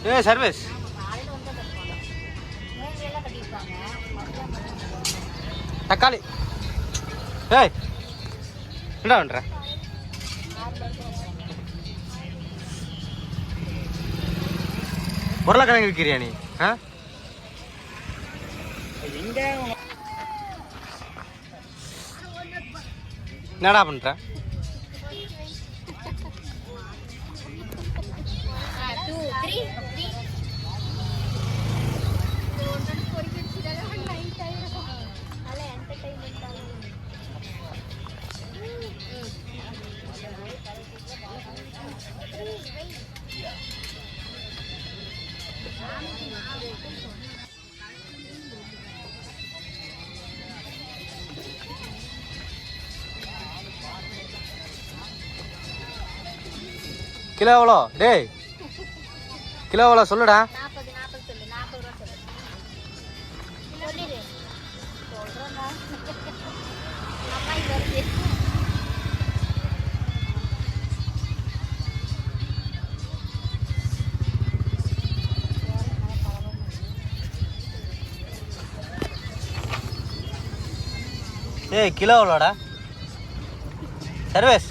ஏ service தக்காளி ஏய் என்னடா பண்ற உருளைக்கிழங்கு விற்கிறியா நீ என்னடா பண்ற கிலோ எவ்வளோ டேய் கிலோ எவ்வளோ சொல்லுடா ஏய் கிலோ எவ்வளோடா சர்வேஸ்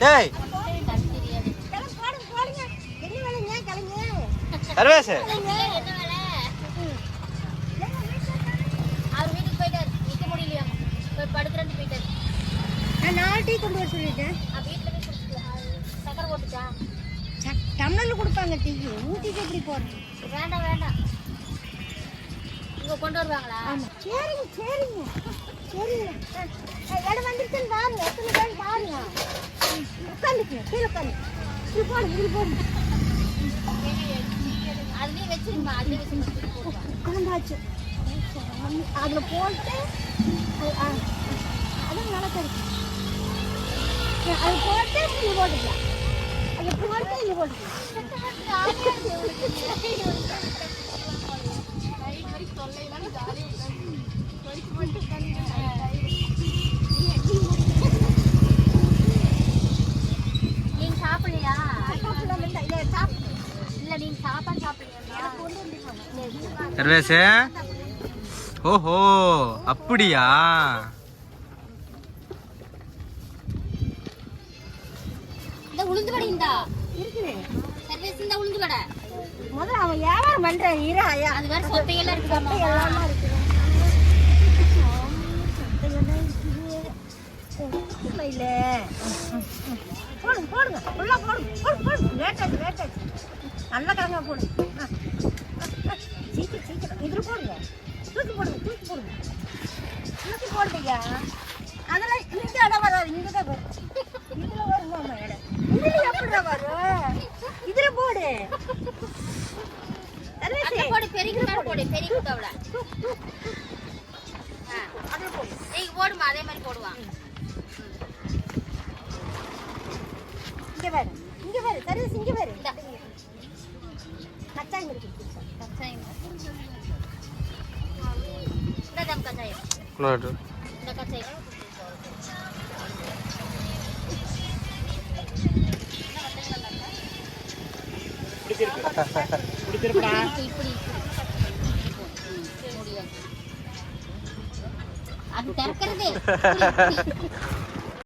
டேய் சர்வேஸ் டம்ளர்ல கொடுப்பாங்க டீ ஊட்டிக்கு எப்படி போறது வேண்டாம் வேண்டாம் இங்க கொண்டு வருவாங்களா சரிங்க சரிங்க சரிங்க இடம் வந்துருச்சுன்னு பாருங்க எத்தனை பேர் பாருங்க உட்காந்துக்குங்க கீழே உட்காந்து இது போடுங்க இது போடுங்க அதுலயே வச்சிருமா அதுலயே வச்சு உட்காந்தாச்சு அதில் போட்டு அதுவும் நல்லா தெரியும் அது போட்டு இது போட்டுக்கலாம் அது போட்டு இது போட்டுக்கலாம் நீங்க சாப்பிடலையா இல்ல நீங்க சாப்பாடு சாப்பிடலையா சர்வேஸ் ஓஹோ அப்படியா இந்த உளுந்து வடை இந்தா இருக்குது சர்வீஸ் இந்த உளுந்து வடை முதல்ல அவன் வியாபாரம் பண்றான் ஈராயா அது வேற சொத்தையெல்லாம் இருக்கு எல்லாமே இருக்குது இல்ல போடுங்க போடுங்க ஃபுல்லா போடுங்க போடுங்க போடுங்க லேட்டாச்சு லேட்டாச்சு நல்ல கிழங்கா போடுங்க சீக்கிரம் சீக்கிரம் இதில் போடுங்க தூக்கி போடுங்க தூக்கி போடுங்க தூக்கி போடுங்கய்யா அதெல்லாம் இங்கே இடம் வராது இங்கே தான் வரும் இதில் வருமாம்மா இடம் இதில் எப்படிடா வரும் இதில் போடு போடு பெரிய போடு பெரிய குட்டவள அதில் போடு நீங்க போடுமா அதே மாதிரி போடுவான் இங்கே வேறு சர்வீஸ் இங்கே வேறு கச்சாயம் இருக்கு கச்சாயம் இந்த தம் கச்சாயம் இந்த கச்சாயம் அது திறக்கிறது